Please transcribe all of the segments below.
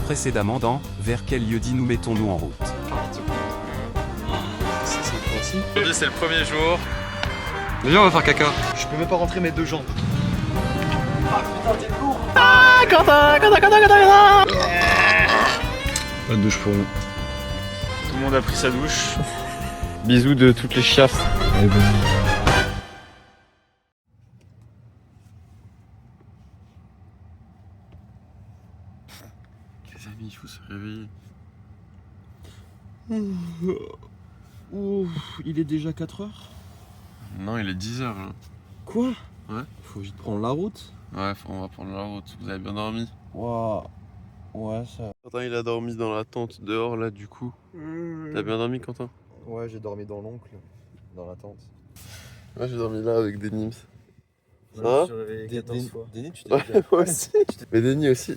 Précédemment dans Vers quel lieu-dit nous mettons-nous en route. Aujourd'hui c'est le premier jour. Déjà on va faire caca. Je peux même pas rentrer mes deux jambes. Quentin. Pas de douche pour nous. Tout le monde a pris sa douche. Bisous de toutes les chiaffes. Les amis, il faut se réveiller. Ouh, il est déjà 4h. Non, il est 10h là. Quoi? Ouais. Faut vite prendre la route. Ouais, on va prendre la route. Vous avez bien dormi? Waouh. Ouais, ça. Quentin il a dormi dans la tente dehors là du coup. T'as bien dormi Quentin? Ouais, j'ai dormi dans l'oncle, dans la tente. Ouais, j'ai dormi là avec Denis. Ça va? Denis, tu t'es Ouais, moi aussi. Mais Denis aussi,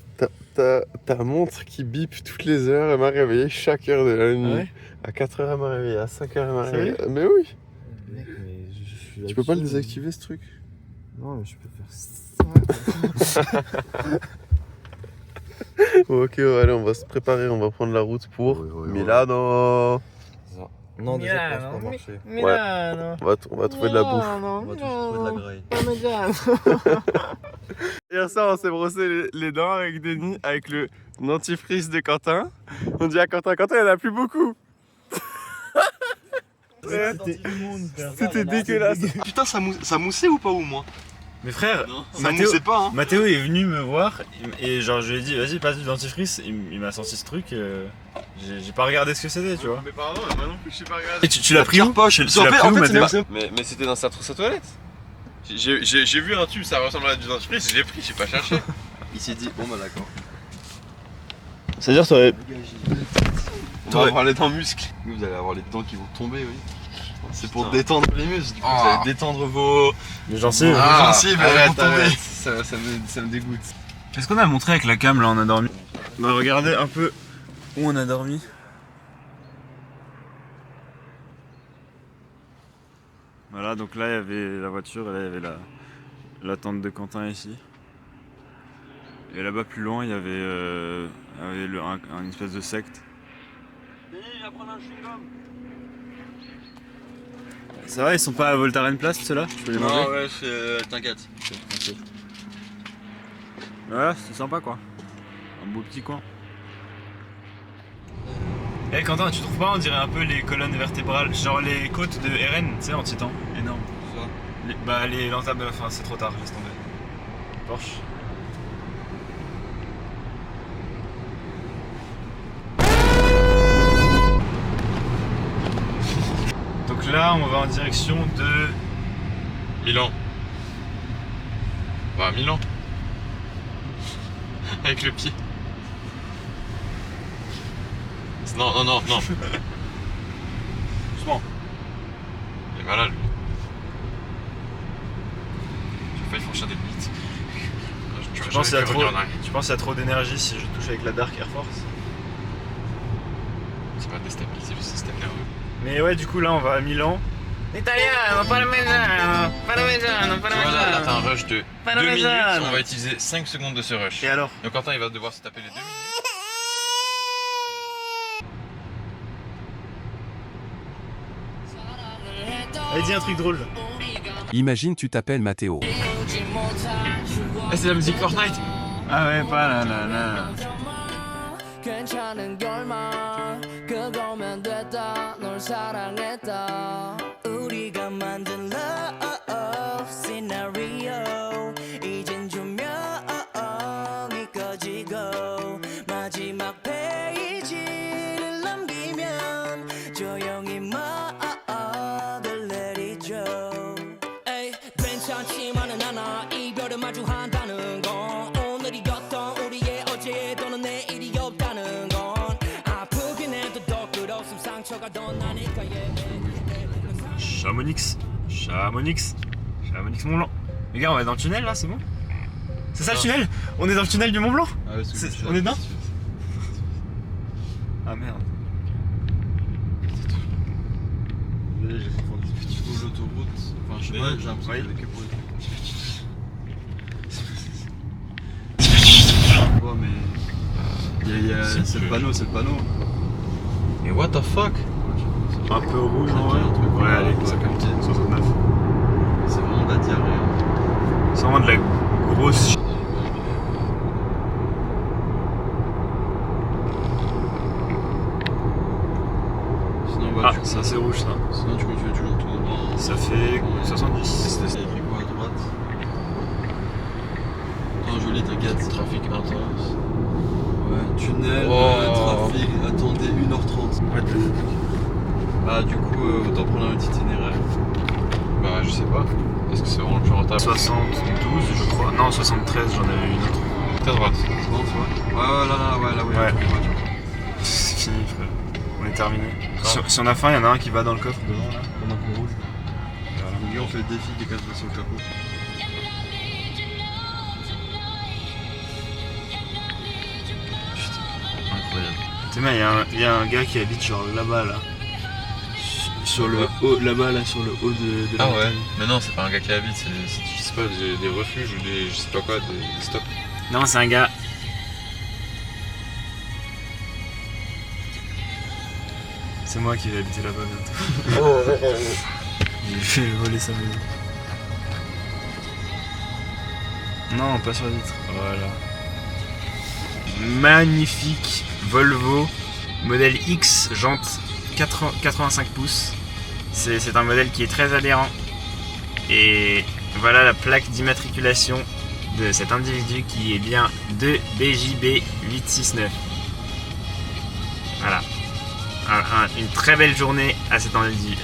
ta montre qui bip toutes les heures, elle m'a réveillé chaque heure de la nuit. Ouais. À 4h elle m'a réveillé, à 5h elle m'a Sérieux? réveillé. Mais oui. Mec, mais je suis Tu peux pas le habitué. désactiver ce truc? Non, mais je peux faire ça. Bon, ok, allez, on va se préparer, on va prendre la route pour Milano. Non, déjà, je pense pas marcher. On va trouver de la bouffe. On va tous trouver de la graille. Hier soir, on s'est brossé les dents avec Denis, avec le dentifrice de Quentin. On dit à Quentin, il n'y en a plus beaucoup. C'était dégueulasse. Putain, ça moussait ou pas ou moins? Mais frère, Ça moussait pas hein. Mathéo est venu me voir et genre je lui ai dit vas-y passe du dentifrice, il m'a sorti ce truc, j'ai pas regardé ce que c'était tu vois. Mais pardon, mais moi non plus je sais pas regarder. Et tu l'as pris où? poche. Tu l'as pris où Mathéo? Mais c'était dans sa trousse à toilette. J'ai vu un tube, ça ressemble à du dentifrice, je l'ai pris, j'ai pas cherché. Il s'est dit bon bah d'accord. C'est-à-dire t'aurais... On va avoir les dents muscles. Vous allez avoir les dents qui vont tomber oui. C'est pour Putain. détendre les muscles, du coup vous allez détendre vos Les gencives. gencives, elles vont tomber. arrête. Ça me dégoûte. Qu'est-ce qu'on a montré avec la cam là on a dormi? On va regarder un peu où on a dormi. Voilà donc là il y avait la voiture et là il y avait la tente de Quentin ici. Et là-bas plus loin il y avait, un espèce de secte. Ça va, ils sont pas à Voltaren Place ceux-là? Je peux les manger? ouais, t'inquiète. Voilà, c'est sympa quoi. Un beau petit coin. Eh Quentin, tu trouves pas on dirait un peu les colonnes vertébrales, genre les côtes de RN, tu sais, en titan, énorme. Les lantables, enfin c'est trop tard, laisse tomber. Porsche. Donc là, on va en direction de... Milan. On va à Milan. Avec le pied. Non. Doucement. Il est malade lui. J'ai failli franchir des limites. Tu penses qu'il y a trop d'énergie si je touche avec la Dark Air Force? C'est pas déstabiliser le système nerveux. Mais ouais, du coup là on va à Milan. Italiano, parmigiano, parmigiano, Tu vois là t'as un rush de 2 minutes, Parmesan. on va utiliser 5 secondes de ce rush. Et alors? Donc Quentin il va devoir se taper les 2 minutes. Allez, dis un truc drôle. Imagine tu t'appelles Mathéo. Ah c'est la musique Fortnite. Ah ouais, pas là là là. 괜찮은 결말 그거면 됐다 널 사랑했다 우리가 만든 love scenario 이젠 조명이 꺼지고 마지막 페이지를 넘기면 조용히 막을 내리죠 에이 괜찮지만은 않아 이별을 마주한다는 건 오늘이었던 우리의 어제 또는 내일이 없다는 건 아프긴 해도 더 끝없음 상처가 더 나니까 Chamonix Mont Blanc. Les gars, on va dans le tunnel là, c'est bon? C'est ça le tunnel? On est dans le tunnel du Mont Blanc? Ah ouais, On est dedans? Ah merde. J'ai fait faire des petits bouts d'autoroute. Enfin, je sais pas, j'ai l'impression Oui. qu'il y a que pour les Ouais, mais. C'est le panneau, c'est le panneau. Mais what the fuck? Un peu rouge en vrai. Un truc, Ouais, allez, ouais, 69. C'est vraiment de la diarrhée. C'est vraiment de la grosse. Sinon, Ah, ça c'est rouge ça. sinon tu continues toujours tout droit. Ça fait 70. C'est écrit quoi à droite? Oh joli, t'inquiète. Trafic intense. Ouais, tunnel, Oh. trafic, attendez 1h30. What the fuck. Bah du coup, autant prendre un petit itinéraire. Bah, je sais pas. Est-ce que c'est vraiment le plus rentable? 72 je crois. Non, 73, j'en avais une autre. À droite. Je pense, ouais. Ouais, oui. Ouais. C'est fini frère. On est terminé. Si on a faim, il y en a un qui va dans le coffre devant là, pendant qu'on roule. Donc là, on fait le défi des 4 sur le capot. Incroyable. Tu sais, il y a un gars qui habite genre là-bas là. Sur le haut, là-bas là, sur le haut de la Ah ouais. montagne. Mais non, c'est pas un gars qui habite, c'est je sais pas, des refuges ou des je sais pas quoi, des stocks. Non, c'est un gars. C'est moi qui vais habiter là-bas bientôt. J'ai fait voler sa maison. Non, pas sur la vitre. Voilà. Magnifique Volvo modèle X, jante 85 pouces. C'est un modèle qui est très adhérent. Et voilà la plaque d'immatriculation de cet individu qui est bien 2BJB 869. Voilà. Une très belle journée à cet individu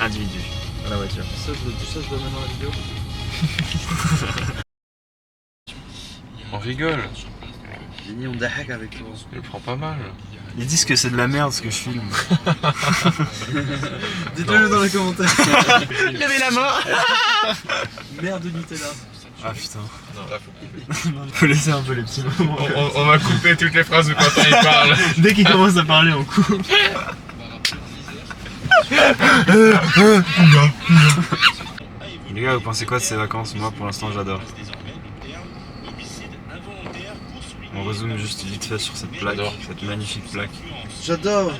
dans la voiture. Ça, je dois mettre dans la vidéo. On rigole. Vini, on dahak avec toi. Je le prends pas mal. Ils disent que c'est de la merde ce que je filme. Dites-le dans les commentaires. Levez la main. Merde de Nutella. Ah putain. Non, là faut couper. Faut laisser un peu les petits moments. On va couper toutes les phrases où Quentin il parle. Dès qu'il commence à parler, on coupe. Les gars, vous pensez quoi de ces vacances? Moi, pour l'instant, j'adore. On résume juste vite fait sur cette plaque, J'adore. cette magnifique plaque. J'adore.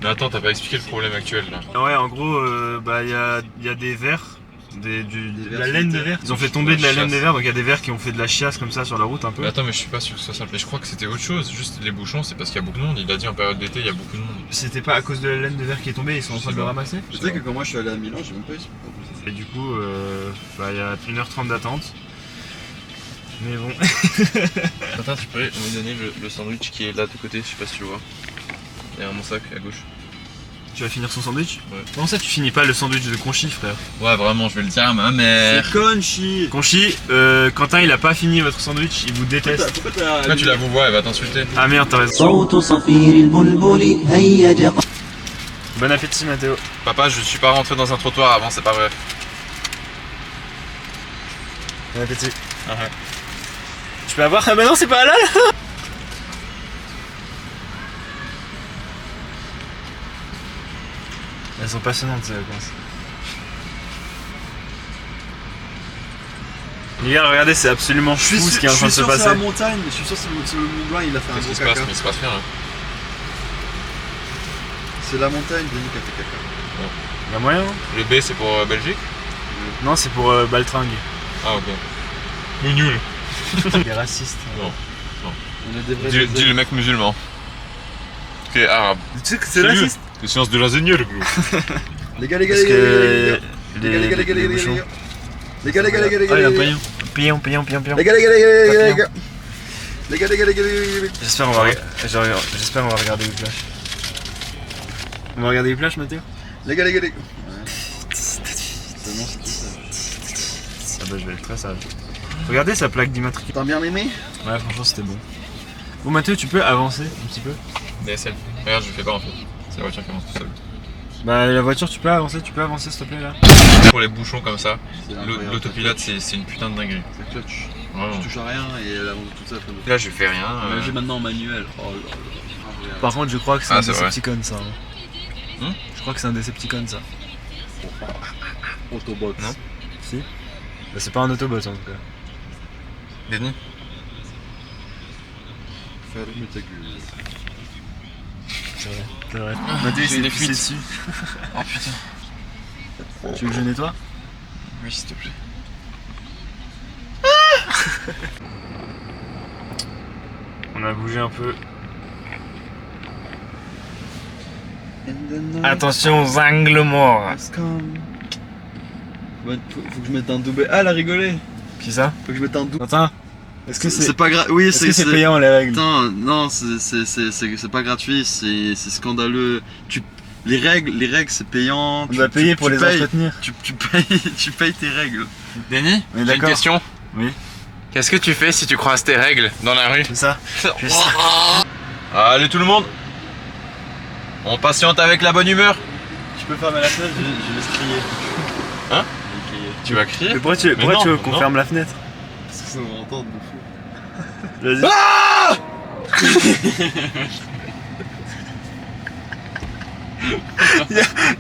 Mais attends, t'as pas expliqué le problème actuel là. Ouais, en gros, il y a des vers, de la vers laine de solitaires. verre. Ils ont fait tomber de la La laine de chiasse. verre, donc il y a des vers qui ont fait de la chiasse comme ça sur la route un peu. Mais attends, mais je suis pas sûr que ce soit simple. Mais je crois que c'était autre chose. Juste les bouchons, c'est parce qu'il y a beaucoup de monde. Il a dit en période d'été, il y a beaucoup de monde. C'était pas à cause de la laine de verre qui est tombée, ils sont en train de le ramasser. Tu sais que quand moi je suis allé à Milan, j'ai même pas eu ce Et du coup, il y a 1h30 d'attente. Mais bon. Quentin, tu pourrais me donner le sandwich qui est là de côté, je sais pas si tu le vois. Derrière mon sac à gauche. Tu vas finir son sandwich? Ouais. Comment ça tu finis pas le sandwich de Conchi, frère? Ouais, vraiment, je vais le dire à ma mère. C'est Conchi. Conchi, Quentin il a pas fini votre sandwich, il vous déteste. Pourquoi t'as. Pourquoi tu la vous vois, elle va t'insulter. Ah merde, t'as raison. صوت صفير البلبل هيج Bon appétit Mathéo. Papa, je suis pas rentré dans un trottoir avant, c'est pas vrai. Bon appétit. Ah ouais. Tu peux avoir? Ah bah non, c'est pas halal. Elles sont passionnantes ces vacances. Les gars, regardez, c'est absolument fou ce qui est en train de se C'est passer. la montagne, je suis sûr que c'est le Mont Blanc, il a fait un Qu'est-ce gros qui se passe? caca. Mais il se passe rien là. C'est la montagne, Denis qui a fait caca. Y'a moyen hein? Le B c'est pour Belgique? Non, c'est pour Baltringue. Ah ok. Mais nul. Il est raciste. On est des vrais. Dis le mec musulman. Qui est arabe. Tu sais que c'est raciste? C'est science de l'ingénieur, gros. Les gars, les gars, Parce les gars, que les gars, les gars, les bouchons. gars. Les gars, les gars, les gars, les Ah, il y a un gars. paillon. Paillon. Les gars, les gars, les gars, les gars. Les gars, les gars, les gars, les gars. J'espère on va regarder Whiplash. On va regarder Whiplash, Mathéo? Les gars, les gars, les gars. Seulement, c'est tout ça. Ah bah je vais être très sage. Regardez sa plaque d'immatriculation. T'as bien aimé? Ouais, franchement c'était bon. Bon Mathéo, tu peux avancer un petit peu? DSL. Regarde, je fais pas en fait. C'est la voiture qui avance tout seul. Bah la voiture, tu peux avancer s'il te plaît là? Pour les bouchons comme ça, C'est incroyable. l'autopilote c'est une putain de dinguerie. C'est clutch. Vraiment. Tu touches à rien et elle avance toute seule. Là je fais rien. Mais j'ai maintenant en manuel. Oh là là. Par contre, je crois que c'est Ah, un c'est vrai. Decepticon ça. Hein. Hmm Je crois que c'est un Decepticon ça. Autobot. Non. Si? Bah c'est pas un Autobot en tout cas. Denis. Ferme ta gueule. C'est vrai. Mathieu, il s'est pissé dessus. Oh putain. Tu veux que je nettoie? Oui, s'il te plaît. On a bougé un peu. Attention aux angles morts. Faut que je mette un double. Ah, elle a rigolé. Qui ça? Faut que je mette un double. Attends. Est-ce que C'est pas grave. Oui, est-ce que c'est payant les règles? Attends, non, c'est pas gratuit, c'est scandaleux. Les règles c'est payant. On doit payer pour les entretenir. Tu payes tes règles. Denis, On est j'ai une d'accord. question. Oui. Qu'est-ce que tu fais si tu croises tes règles dans la rue? C'est ça. Allez tout le monde, on patiente avec la bonne humeur. Tu peux fermer la fenêtre, je vais se crier. Hein? Je vais crier. Tu vas crier? Mais pourquoi tu non, veux qu'on non. ferme la fenêtre? Parce que ça va entendre de fou. Vas-y.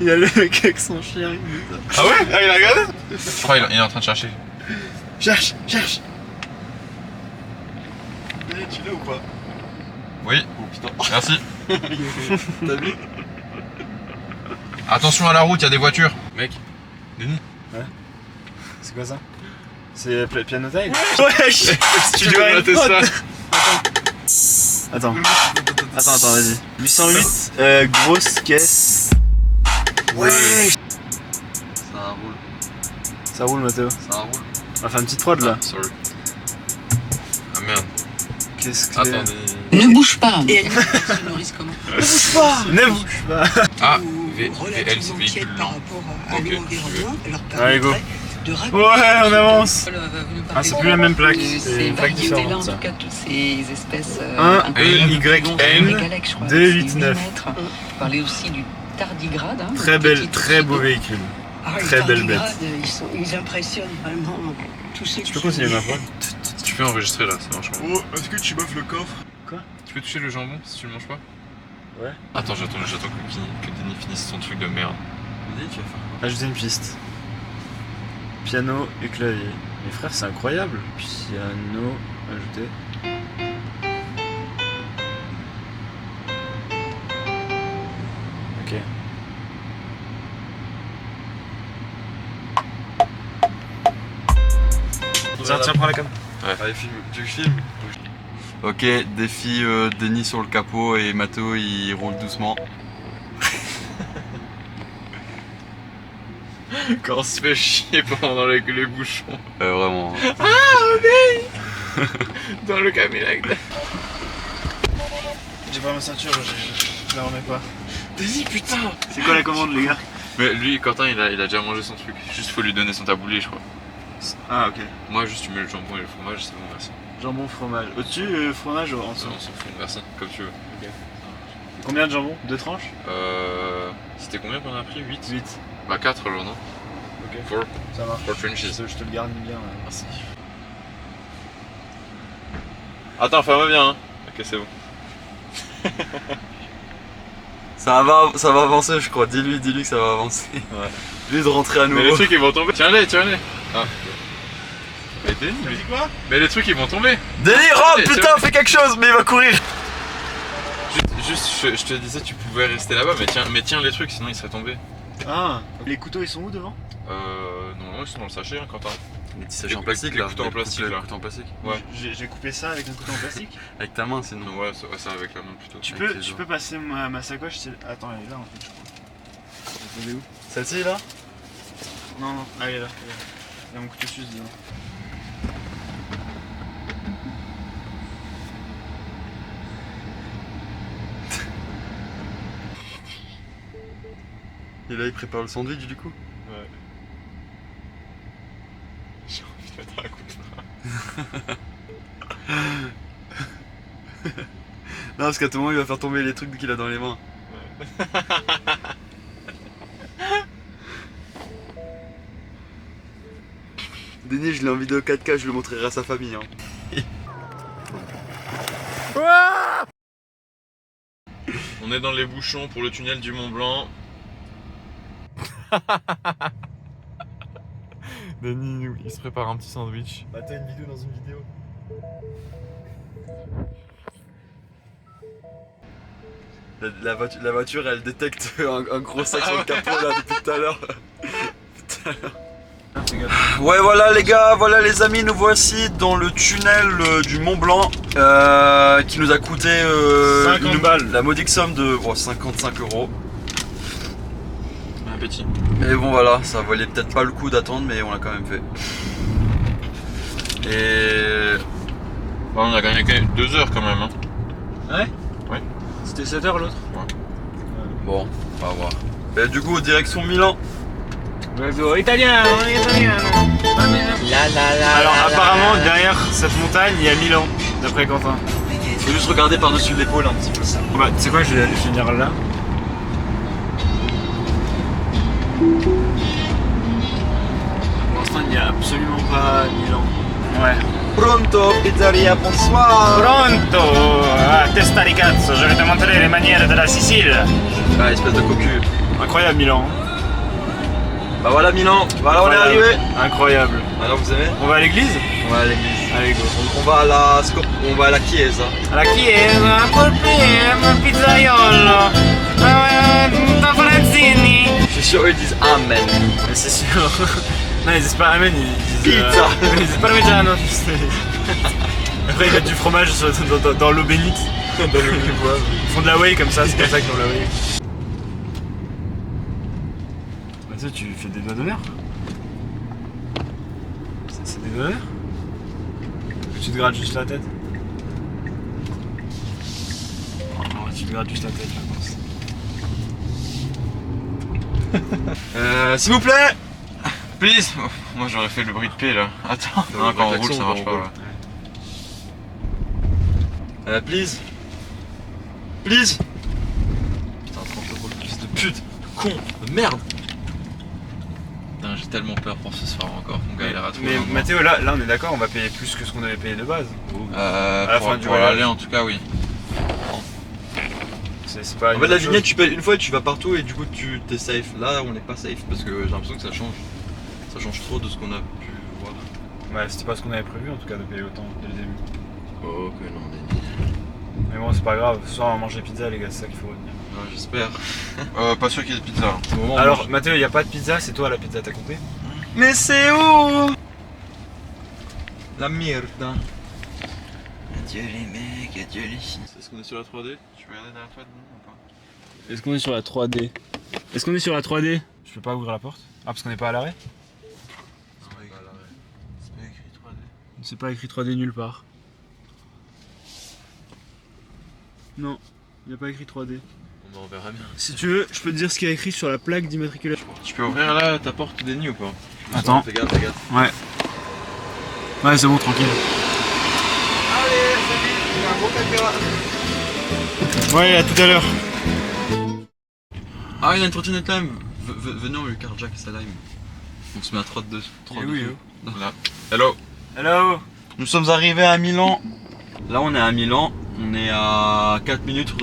il y a le mec avec son chien. Ah ouais? Ah, il a regardé? Je crois qu'il est en train de chercher. Cherche. Tu l'as ou pas? Oui. Oh putain. Merci. T'as vu? Attention à la route, il y a des voitures. Mec, Denis. C'est quoi ça? C'est Piano Time? Wesh! Tu dois noter ça. Attends, vas-y. 808, grosse caisse. Ouais! Ça roule. Ça roule, Mathéo. Ça roule. On va faire une petite prod là. Ah, sorry. Ah merde. Qu'est-ce que Attends, c'est? Denis. Ne bouge pas. Et elle se nourrissent comment? Ne bouge pas! Ah, VL, Relativement c'est véhicule tiède par lent. rapport à Ok, l'environnement, leur Allez, go. permettrait de raconter. Ouais, on avance! Ah, c'est plus la même plaque, de c'est ces une plaque variétés-là, différente en ça. tout cas, toutes ces espèces. 1 YN Régalec, je crois, 289. c'est 8 mètres. On parlait aussi du tardigrade. Hein, Très beau véhicule. Très belle bête. Ils impressionnent vraiment tous ceux Tu peux continuer ma prod? Tu peux enregistrer là, ça marche pas. Oh, est-ce que tu baffes le coffre? Tu peux toucher le jambon si tu le manges pas? Ouais. Attends, j'attends que Denis finisse son truc de merde. Vas-y, tu vas faire quoi? Ajouter une piste. Piano et clavier. Mes frères, c'est incroyable. Piano, ajouter. Ok. Tiens, prends la cam. Allez, filme. Tu veux que je filme? Ok, défi Denis sur le capot et Mathéo il roule doucement. Quand on se fait chier pendant les bouchons. Vraiment. Dans le Camillac. J'ai pas ma ceinture, je la remets pas. Denis, putain! C'est quoi la commande, les gars? Mais lui, Quentin, il a déjà mangé son truc. Juste faut lui donner son taboulé, je crois. Ah, ok. Moi, juste tu mets le jambon et le fromage, c'est bon, merci. Jambon, fromage. Au-dessus, fromage en dessous. On s'en fout, merci, comme tu veux. Combien de jambon? 2 tranches? C'était combien qu'on a pris? 8? 8. Bah 4 alors, non? Ok. 4 Ça marche. Frenchies. Je te le garde bien. Là. Merci. Attends, ferme bien, hein. Ok, c'est bon. Ça va avancer, je crois. Dis-lui que ça va avancer. Ouais. Lui de rentrer à Mais les nouveau. trucs ils vont tomber. Tiens-les. Ah. Mais Denis, quoi? mais les trucs ils vont tomber. Denis, rentre, Allez, putain, fais quelque chose, mais il va courir. Juste, je te disais, tu pouvais rester là-bas, mais tiens les trucs, sinon ils seraient tombés. Ah, les couteaux ils sont où devant? Normalement ils sont dans le sachet, hein, Quentin. Les petits sachets en Les plastique là. couteaux en plastique, là. Couteaux en plastique. Ouais. J'ai coupé ça avec un couteau en plastique. Avec ta main sinon. Ouais, ça avec la main plutôt. Tu Avec peux, les tu os. peux passer ma sacoche Attends, elle est là en fait, je crois. Elle est où? Celle-ci là? Non, elle est là. Il y a mon couteau suisse dedans. Et là il prépare le sandwich du coup. Ouais. J'ai envie de mettre un coup de bras. Non, parce qu'à tout moment il va faire tomber les trucs qu'il a dans les mains. Denis, je l'ai en vidéo 4K, je le montrerai à sa famille. Hein. On est dans les bouchons pour le tunnel du Mont Blanc. Denis, il se prépare un petit sandwich. Bah t'as une vidéo dans une vidéo. La voiture elle détecte un gros sac sur le capot là depuis tout à l'heure. Ouais voilà les gars, voilà les amis, nous voici dans le tunnel du Mont Blanc qui nous a coûté 50 balles. La modique somme de 55 €. Un petit. Mais bon voilà, ça valait peut-être pas le coup d'attendre mais on l'a quand même fait. Et... Bon, on a gagné 2 heures quand même. Hein. Ouais. Ouais. C'était 7 heures l'autre. Bon, on va voir. Et du coup, direction Milan. Italien. Alors apparemment derrière cette montagne il y a Milan, d'après Quentin. Faut juste regarder par-dessus l'épaule un petit peu. Bah tu sais quoi, je vais venir là. Pour l'instant il n'y a absolument pas Milan. Ouais. Pronto, pizzeria, bonsoir. Pronto! Ah, testa di cazzo, je vais te montrer les manières de la Sicile. Ah, espèce de cocu. Incroyable Milan. Bah voilà Milan, voilà on est arrivé. Incroyable. Alors vous aimez? On va à l'église? On va à l'église. Allez go. On va à la chiesa. À la chiesa, col PM, pizzaiolo, tapolini. Je suis sûr ils disent Amen. Mais c'est sûr. Non, ils disent pas amen, ils disent Pizza. Ils disent parmigiano. Après ils mettent du fromage dans l'eau bénite. Ils font de la whey comme ça, c'est comme ça qu'ils font de la whey. Bah ça, tu fais des doigts d'honneur. C'est des doigts d'honneur. Tu te grattes juste la tête. Non, tu te grattes juste la tête, je pense. S'il vous plaît. Please. Oh, moi j'aurais fait le bruit de paix là. Attends. Non, quand on roule ça marche pas. Ouais. Please. Please. Putain, 30 €, fils de pute. Con. De merde. Putain, j'ai tellement peur pour ce soir encore. Mon gars il a raté. Mais Mathéo, là on est d'accord, on va payer plus que ce qu'on avait payé de base. À la fin du pour voyage. l'aller en tout cas, oui. C'est pas. En fait, la vignette, tu payes une fois et tu vas partout et du coup, tu t'es safe. Là, on n'est pas safe parce que j'ai l'impression que ça change. Ça change trop de ce qu'on a pu voir. Ouais, c'était pas ce qu'on avait prévu en tout cas de payer autant dès le début. Oh, que non, Denis. Mais bon, c'est pas grave, ce soir on va manger pizza, les gars, c'est ça qu'il faut retenir. Ouais, j'espère. Pas sûr qu'il y ait de pizza. Au moment où on Alors, mange- Mathéo, y a pas de pizza, c'est toi la pizza, t'as compté? Mais c'est où? La merde. Adieu les mecs, adieu les filles. Est-ce qu'on est sur la 3D? Tu peux regarder derrière toi ou pas? Est-ce qu'on est sur la 3D? Est-ce qu'on est sur la 3D? Je peux pas ouvrir la porte? Ah, parce qu'on est pas à l'arrêt? C'est pas écrit 3D. C'est pas écrit 3D nulle part. Non, y a pas écrit 3D. On verra bien. Si tu veux, je peux te dire ce qu'il y a écrit sur la plaque d'immatriculation. Tu peux ouvrir là ta porte Denis ou pas? Attends. Fais gaffe, fais gaffe. Ouais. Ouais, c'est bon, tranquille. Allez, salut, j'ai un gros caca. Ouais, à tout à l'heure. Ah, il y a une trottinette lime. Venez, on lui carjack sa lime. On se met à 3 de 2. Là. Hello. Hello. Nous sommes arrivés à Milan. Là, on est à Milan. On est à 4 minutes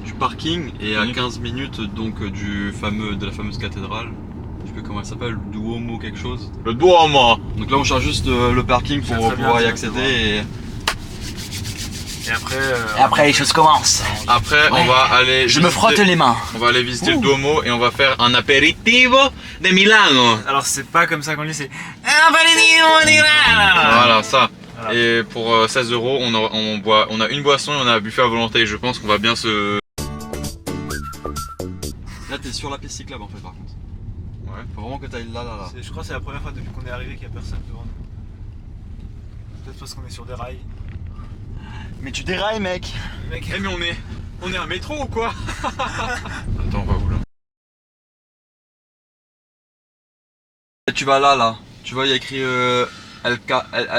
du parking et à 15 minutes donc de la fameuse cathédrale. Je sais plus comment elle s'appelle, Duomo quelque chose. Le Duomo. Donc là, on cherche juste le parking pour très bien, pouvoir y ça, accéder. Et après. Et après les choses commencent. Après, on va aller. Je me frotte les mains. On va aller visiter le Duomo et on va faire un aperitivo de Milano. Alors, c'est pas comme ça qu'on dit, c'est. Aperitivo di Milano. Voilà, ça. Voilà. Et pour 16 €, on a une boisson et on a un buffet à volonté. Je pense qu'on va bien se. Là, t'es sur la piste cyclable en fait, par contre. Ouais. Faut vraiment que t'ailles là. Je crois que c'est la première fois depuis qu'on est arrivé qu'il y a personne devant nous. Peut-être parce qu'on est sur des rails. Mais tu dérailles, mec. Mec, Eh, mais on est un métro ou quoi? Attends, on va où là? Tu vas là. Tu vois, il y a écrit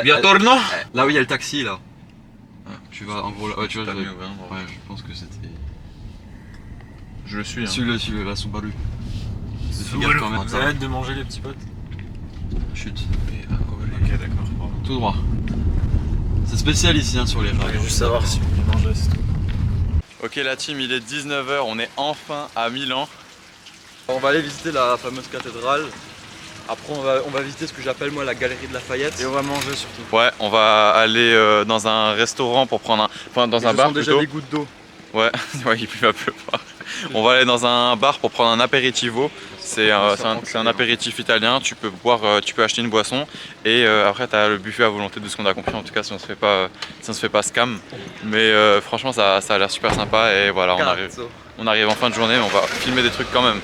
Via Torno? Là où il y a le taxi là. Tu vas en gros là. Ouais, tu vois, T'as je... mis au vin, ouais, je pense que c'était. Je le suis. Hein. Suis-le, là, Subaru. Fais gaffe quand même. vous arrêtez de manger les petits potes. Chute. Ok, d'accord. Pardon. Tout droit. C'est spécial ici hein, sur les Je rails. voulais juste savoir si vous mangez, c'est tout. Ok la team, il est 19 h, on est enfin à Milan. On va aller visiter la fameuse cathédrale. Après on va visiter ce que j'appelle moi la galerie de Lafayette. Et on va manger surtout. Ouais, on va aller dans un restaurant pour prendre un... Enfin dans un bar déjà plutôt. des gouttes d'eau. Ouais, ouais, il va pleuvoir. On va aller dans un bar pour prendre un aperitivo. C'est un apéritif italien, tu peux boire, tu peux acheter une boisson et après tu as le buffet à volonté de ce qu'on a compris en tout cas si on se fait pas scam. Mais franchement ça a l'air super sympa et voilà on arrive en fin de journée mais on va filmer des trucs quand même.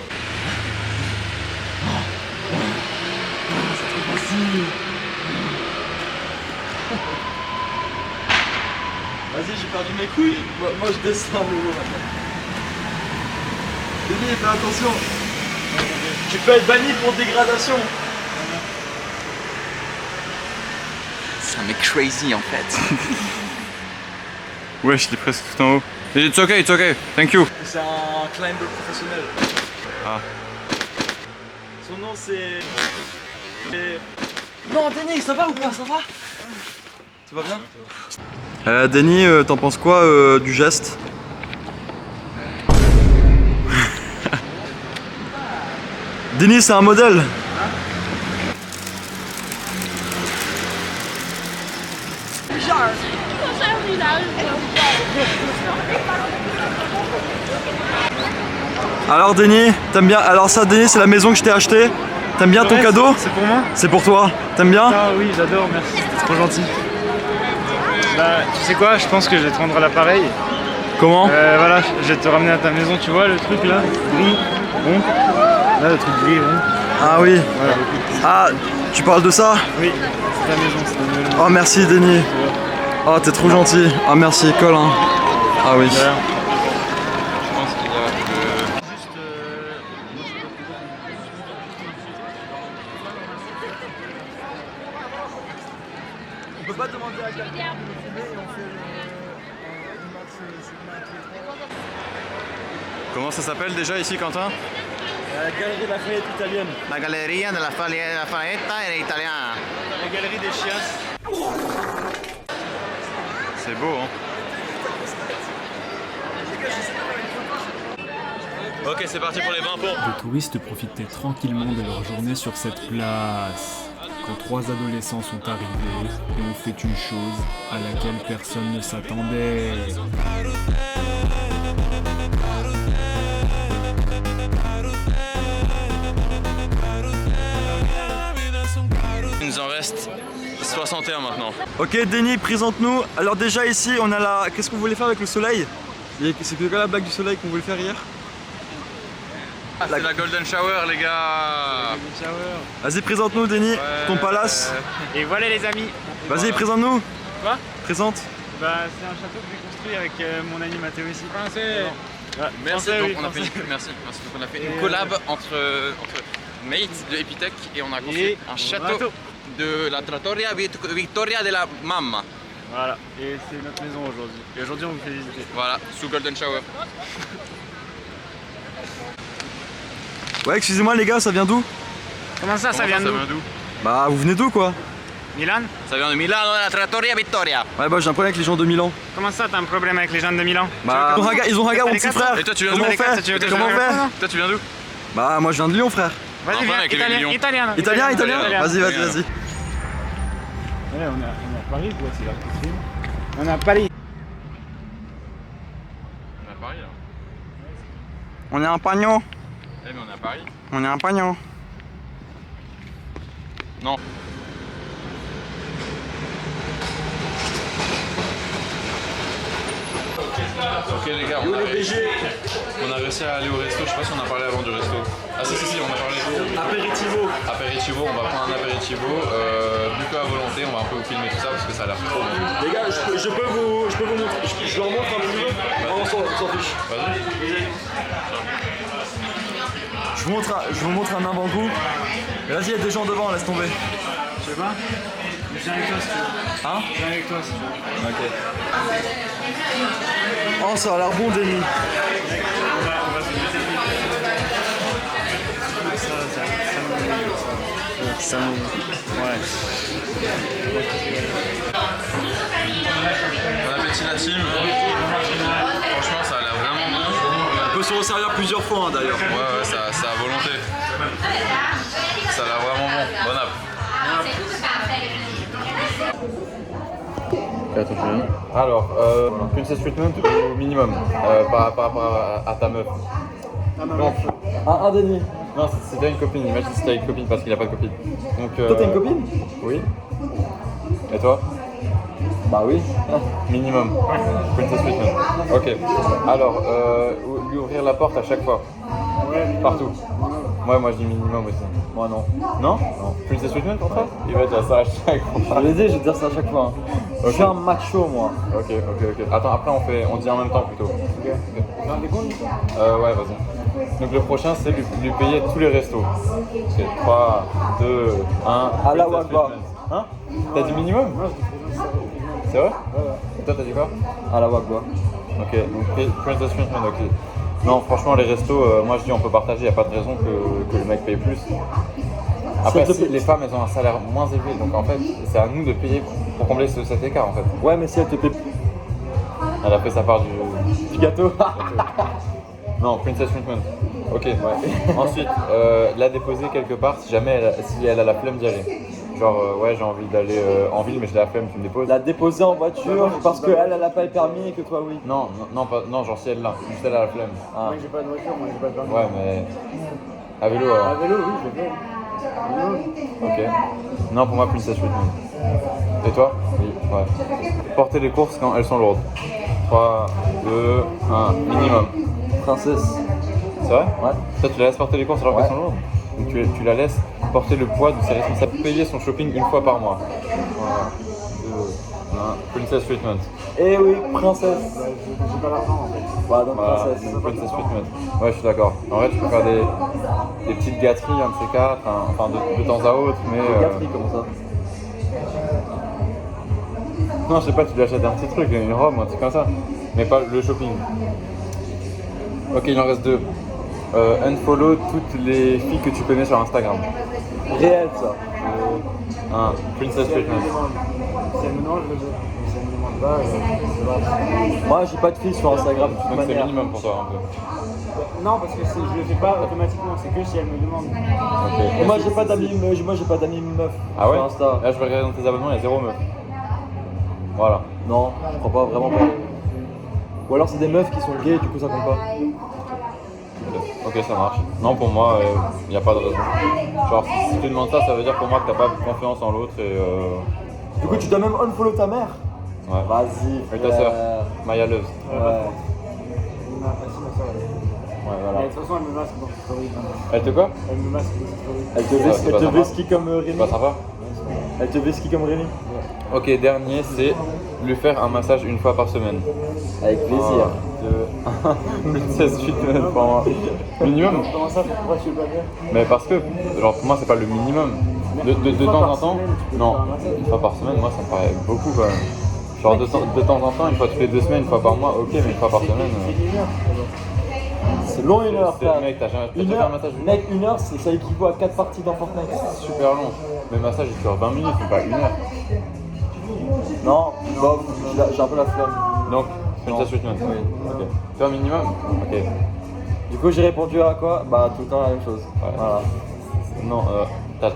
Vas-y, j'ai perdu mes couilles. Moi je descends le haut. Denis, fais attention. Tu peux être banni pour dégradation. C'est un mec crazy en fait. Ouais, j'étais presque tout en haut. It's okay, thank you. C'est un climber professionnel. Ah. Son nom c'est... Non Denis, ça va ou pas? Ça va? Tout va bien? Denis, t'en penses quoi du geste? Denis, c'est un modèle. Alors Denis, t'aimes bien? Alors ça Denis, c'est la maison que je t'ai achetée. T'aimes bien ton cadeau? C'est pour moi? C'est pour toi. T'aimes bien? Ah oui, j'adore, merci, c'est trop gentil. Bah, tu sais quoi, je pense que je vais te rendre l'appareil. Comment? Voilà, je vais te ramener à ta maison, tu vois le truc là, gris, rond. Là, le truc gris, rond. Ah oui. Voilà. Ah, tu parles de ça? Oui, c'est ta maison, c'est ta maison. Oh merci Denis. Oh t'es trop gentil. Ah merci Colin. Ah oui. Je pense qu'il y a que... On peut pas demander à quelqu'un de nous filmer et on fait une match. Comment ça s'appelle déjà ici Quentin? La galerie Lafayette italienne. La galleria della Falletta è italiana. La galerie des chiens. C'est beau hein. Ok, c'est parti pour les 20 pots. Les touristes profitaient tranquillement de leur journée sur cette place, quand trois adolescents sont arrivés et ont fait une chose à laquelle personne ne s'attendait. Il nous en reste 61 maintenant. Ok Denis, présente-nous. Alors déjà ici on a la... Qu'est-ce qu'on voulait faire avec le soleil? C'est quoi la blague du soleil qu'on voulait faire hier? Ah, c'est la Golden Shower les gars. Vas-y présente-nous Denis, ton palace. Et voilà les amis. Vas-y présente-nous. Quoi? Présente. Bah c'est un château que j'ai construit avec mon ami Mathéo ici. Français. Merci, Français, donc oui, on a fait français. merci. Donc on a fait une collab entre Mates de Epitech et on a construit Et un château de la Trattoria Vittoria della Mamma. Voilà, et c'est notre maison aujourd'hui. Et aujourd'hui on vous fait visiter. Voilà, sous Golden Shower. Ouais excusez-moi les gars, ça vient d'où? Comment ça, ça vient d'où? Bah vous venez d'où quoi? Milan? Ça vient de Milano, la Trattoria Vittoria. Ouais bah j'ai un problème avec les gens de Milan. Comment ça, t'as un problème avec les gens de Milan? Bah ils ont regardé mon petit frère. Et toi tu viens Comment d'où? on fait? Comment on fait? Toi tu viens d'où? Bah moi je viens de Lyon frère. Vas-y, Enfin, viens, avec les italien, millions. italien. Italien? Vas-y, vas-y. Ouais, on est à Paris, quoi, c'est là que c'est. On est à Paris. On est à Paris là. On est un pagnon. Eh mais on est à Paris. On est un pagnon. Non. Ok les gars, on a réussi à aller au resto, je sais pas si on a parlé avant du resto. Ah si, on a parlé. Apéritivo, on va prendre un apéritivo, buffet à volonté, on va un peu vous filmer tout ça parce que ça a l'air trop bon. Les gars, je peux vous montrer, je leur montre un petit peu. On s'en fiche. Vas-y. Je vous montre un avant-goût. Vas-y, il y a des gens devant, laisse tomber. Je sais pas. Je viens avec toi si tu veux. Hein? Je viens avec toi si tu veux. Ok. Oh, ça a l'air bon, Denis. On va se jeter ça ouais. Bon appétit la team. Franchement ça a l'air vraiment bon. On peut se resservir plusieurs fois hein, d'ailleurs. Ouais, ça a volonté. Ça a l'air vraiment bon. Bon app. Alors, princess treatment au minimum par rapport à ta meuf. Donc, Denis. non, c'était une copine. Imagine si t'as une copine parce qu'il a pas de copine. Donc, Toi, t'as une copine? Oui. Et toi? Bah oui. Minimum. Princess treatment. Ok. Alors, lui ouvrir la porte à chaque fois. Partout. Ouais, moi je dis minimum aussi. Moi non. Non? Non. Princess treatment pour toi? Il va dire ça à chaque fois. Je l'ai dit, je vais te dire ça à chaque fois. Je suis un macho moi. Ok. Attends, après on dit en même temps plutôt. Ok. Ouais, vas-y. Donc le prochain c'est lui payer tous les restos. Ok, 3, 2, 1. À la Wagba. Hein? T'as dit minimum? C'est vrai? Et toi t'as dit quoi? À la Wagba. Ok, donc princess treatment, ok. Non, franchement, les restos, moi je dis on peut partager, il n'y a pas de raison que le mec paye plus. Après, les femmes, elles ont un salaire moins élevé, donc en fait, c'est à nous de payer pour combler cet écart en fait. Ouais, mais si elle te paye. Elle a fait sa part du gâteau. Non, princess treatment. Ok, ouais. Ensuite, la déposer quelque part si jamais si elle a la flemme d'y aller. Genre, ouais, j'ai envie d'aller en ville, mais j'ai la flemme, tu me déposes. La déposer en voiture parce qu'elle a pas le permis et que toi oui. Non, genre si elle l'a, juste elle a la flemme. Ah. Moi j'ai pas de voiture, moi j'ai pas de permis. Ouais, mais. À vélo alors. À vélo, oui, je vais. Ok. Non, pour moi, princess treatment. Et toi? Oui, ouais. Porter les courses quand elles sont lourdes. 3, 2, 1, minimum. Princesse. C'est vrai? Ouais. Toi, tu la laisses porter les courses alors qu'elles sont lourdes? Donc tu la laisses porter le poids de ses responsabilités, payer son shopping une fois par mois. Voilà. 2, 1, princess treatment. Eh oui, princesse. J'ai pas l'argent en fait. Bah donc Voilà, princesse. donc princess treatment. Ouais, je suis d'accord. En vrai, tu peux faire des petites gâteries, un de ces quatre, enfin de temps à autre, mais. Gâterie, comment ça? Non, je sais pas, tu lui achètes un petit truc, une robe, un truc comme ça. Mais pas le shopping. Ok, il en reste 2. Unfollow toutes les filles que tu connais sur Instagram. Réel ça. 1. Princess treatment. Si elle me demande, je le fais. Si elle me demande pas, c'est pas. Moi j'ai pas de filles sur Instagram de toute Donc c'est manière. minimum pour toi un peu. Non, parce que je le fais pas automatiquement, c'est que si elle me demande. Ok. Et moi j'ai pas d'amis meufs Ah ouais? sur Insta. Là je vais regarder dans tes abonnements, il y a 0 meuf. Voilà. Non, je crois pas, vraiment pas. Ou alors c'est des meufs qui sont gays, du coup ça compte pas. Ok, ça marche. Non, pour moi, il n'y a pas de raison. Genre, si tu demandes ça, ça veut dire pour moi que t'as pas confiance en l'autre et Du coup tu dois même unfollow ta mère. Ouais. Vas-y. Et ta sœur, Maya Love. Ouais. Ma soeur, Ouais, voilà. de toute façon, elle me masque dans ses stories. Elle te quoi? Elle me masque dans ses stories. Elle te Ouais, c'est pas sympa. vesquille comme C'est Rémi. pas sympa? Elle te vesquille comme Rémi. Ok, dernier, c'est lui faire un massage une fois par semaine. Avec plaisir. Princess treatment pour moi. Minimum? Comment ça, pourquoi tu veux pas faire? Mais parce que, genre, pour moi, c'est pas le minimum. De temps en temps, non, une fois par semaine, moi, ça me paraît beaucoup quand même. Genre, de temps en temps, une fois toutes les 2 semaines, une fois par mois, ok, mais une fois par semaine. C'est long 1 heure, frère. Mec, t'as jamais fait Une un heure, massage mec, 1 heure, ça équivaut à 4 parties dans Fortnite. C'est super long. Mais massage, il dure 20 minutes, mais pas 1 heure. Non, bof, j'ai un peu la flemme. Donc, princess treatment. Oui. Ok. Toi, minimum? Ok. Du coup, j'ai répondu à quoi? Bah, tout le temps la même chose. Ouais. Voilà. Non,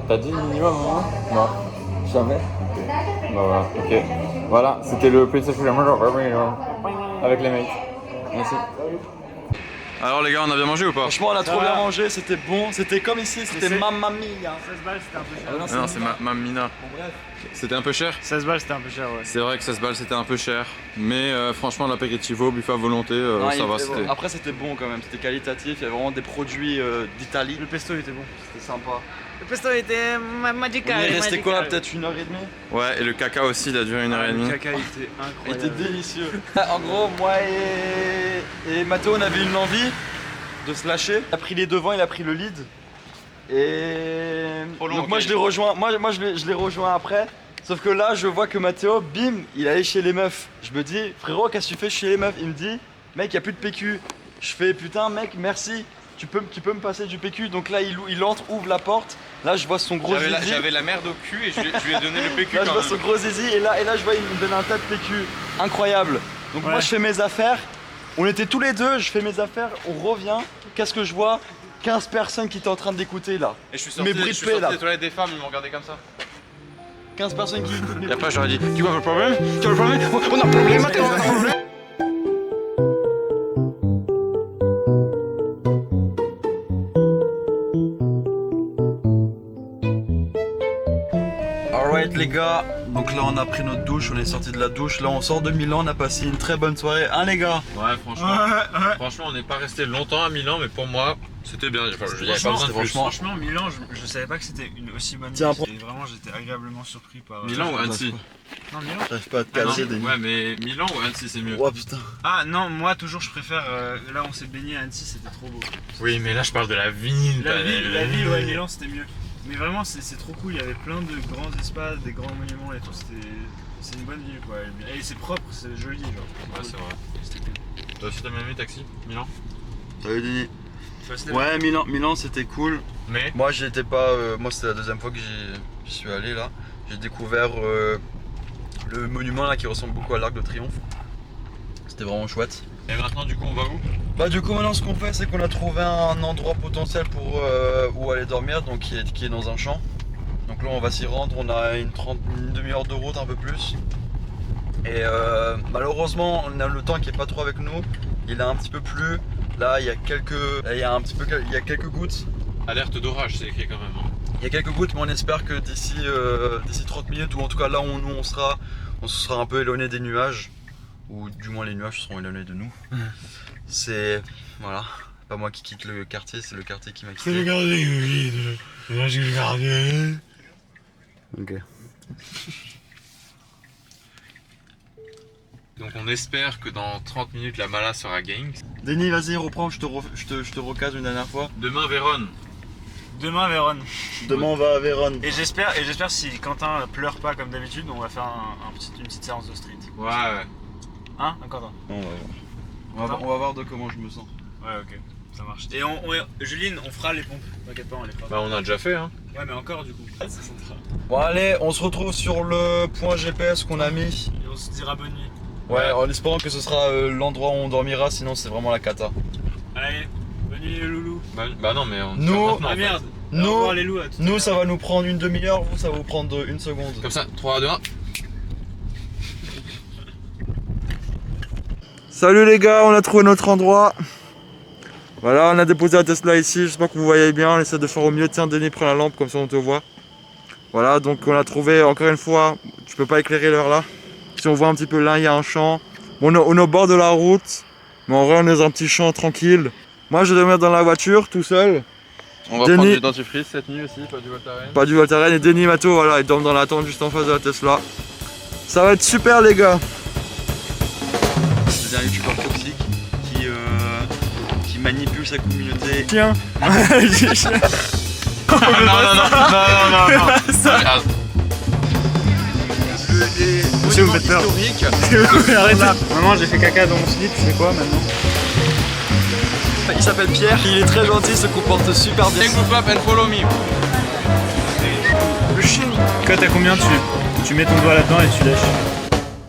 t'as dit minimum au moment? Non, jamais. Bah voilà, ok. Voilà, c'était le princess treatment avec les mates. Merci. Alors les gars, on a bien mangé ou pas? Franchement, on a trop bien mangé, c'était bon, c'était comme ici, c'était mamma mia. 16 balles, c'était un peu cher. Non, c'est Mamina. C'était un peu cher? 16 balles, c'était un peu cher, ouais. C'est vrai que 16 balles c'était un peu cher, mais franchement l'apéritivo, buffet à volonté, Non, ça va. bon. Après c'était bon quand même, c'était qualitatif, il y avait vraiment des produits d'Italie. Le pesto était bon. C'était sympa. Le pesto était magical. On est resté quoi, peut-être 1h30? Ouais, et le caca aussi, il a duré 1h30. Le caca était Il incroyable. était délicieux. En gros, moi et Mathéo, on avait une envie de se lâcher. Il a pris les devants, il a pris le lead. Et donc moi je l'ai rejoint, je l'ai rejoint après. Sauf que là, je vois que Mathéo, bim, il allait chez les meufs. Je me dis, frérot, qu'est-ce que tu fais chez les meufs? Il me dit, mec, y a plus de PQ. Je fais, putain, mec, merci. Tu peux me passer du PQ. Donc là, il entre, ouvre la porte. Là, je vois son gros zizi. J'avais la merde au cul et je lui ai donné le PQ. Là, je vois son gros zizi. Et là, je vois, il me donne un tas de PQ. Incroyable. Donc moi, je fais mes affaires. On était tous les deux, je fais mes affaires. On revient. Qu'est-ce que je vois? 15 personnes qui étaient en train d'écouter là. Et je suis sorti, Mes bruits de paix, là. des toilettes des femmes, ils m'ont regardé comme ça. 15 personnes qui écoutent. Et après j'aurais dit, tu vois le problème? Tu vois le problème? On a un problème, Mathéo, on a un problème. Alright les gars, donc là on a pris notre douche, on est sorti de la douche, là on sort de Milan, on a passé une très bonne soirée, hein les gars? Ouais, franchement, on n'est pas resté longtemps à Milan, mais pour moi, c'était bien. Enfin, il y avait pas besoin de plus. Franchement, Milan, je savais pas que c'était une aussi bonne ville. Et vraiment, j'étais agréablement surpris par. Milan ou Annecy? Non, Milan. J'arrive pas à te caser des. Ouais, mais Milan ou Annecy, c'est mieux. Oh putain. Ah non, moi toujours je préfère. Là, on s'est baigné à Annecy, c'était trop beau. Oui, mais là, je parle de la ville. La ville, ouais, Milan, c'était mieux. Mais vraiment, c'est trop cool. Il y avait plein de grands espaces, des grands monuments et tout. C'est une bonne ville, quoi. Et c'est propre, c'est joli, genre. Ouais, c'est vrai. C'était cool. Toi aussi, t'as bien aimé Taxi, Milan? Salut Denis. Ouais, Milan c'était cool. Mais moi j'étais pas. Moi c'était la deuxième fois que j'y suis allé là. J'ai découvert le monument là qui ressemble beaucoup à l'Arc de Triomphe. C'était vraiment chouette. Et maintenant du coup on va où? Bah du coup maintenant ce qu'on fait c'est qu'on a trouvé un endroit potentiel pour où aller dormir, donc qui est dans un champ. Donc là on va s'y rendre, on a une demi-heure de route, un peu plus. Et malheureusement on a le temps qui est pas trop avec nous. Il a un petit peu plu. Là il y a quelques gouttes. Alerte d'orage, c'est écrit quand même. Hein. Il y a quelques gouttes, mais on espère que d'ici 30 minutes, ou en tout cas là où on se sera un peu éloigné des nuages. Ou du moins les nuages seront éloignés de nous. C'est... Voilà. Pas moi qui quitte le quartier, c'est le quartier qui m'a quitté. C'est le quartier qui m'a quitté. Le quartier. Ok. Donc on espère que dans 30 minutes la Mala sera gang. Denis, vas-y, reprends, je te recase une dernière fois. Demain Vérone. Demain Vérone. Demain on va à Vérone. Et j'espère si Quentin pleure pas comme d'habitude, on va faire une petite séance de street. Ouais. Hein, Quentin? On va voir de comment je me sens. Ouais, ok, ça marche. Et Juline, on fera les pompes, t'inquiète pas, on les fera. Bah on a déjà fait hein. Ouais, mais encore du coup. Ça sera. Bon allez, on se retrouve sur le point GPS qu'on a mis. Et on se dira bonne nuit. Ouais, en espérant que ce sera l'endroit où on dormira, sinon c'est vraiment la cata. Allez, bonne nuit les loulous. Bah non mais on... Nous, ah merde. Nous ça va nous prendre une demi-heure, vous ça va vous prendre une seconde. Comme ça, 3, 2, 1. Salut les gars, on a trouvé notre endroit. Voilà, on a déposé la Tesla ici, j'espère que vous voyez bien, on essaie de faire au mieux. Tiens Denis, prends la lampe comme ça on te voit. Voilà, donc on a trouvé, encore une fois, tu peux pas éclairer l'heure là. Si on voit un petit peu là, il y a un champ. Bon, on est au bord de la route, mais en vrai on est dans un petit champ tranquille. Moi je vais dormir dans la voiture tout seul. On va prendre du dentifrice cette nuit aussi, pas du Voltaren. Pas du Voltaren, et Denis Mato, voilà, ils dorment dans la tente juste en face de la Tesla. Ça va être super les gars. C'est un youtubeur toxique qui manipule sa communauté. Tiens. non. Monsieur, vous faites peur. Arrête là. Maman, j'ai fait caca dans mon slip, c'est quoi maintenant? Il s'appelle Pierre, il est très gentil, il se comporte super bien. Take the flap and follow me. Le chien. Quand t'as combien tu mets ton doigt là-dedans et tu lèches.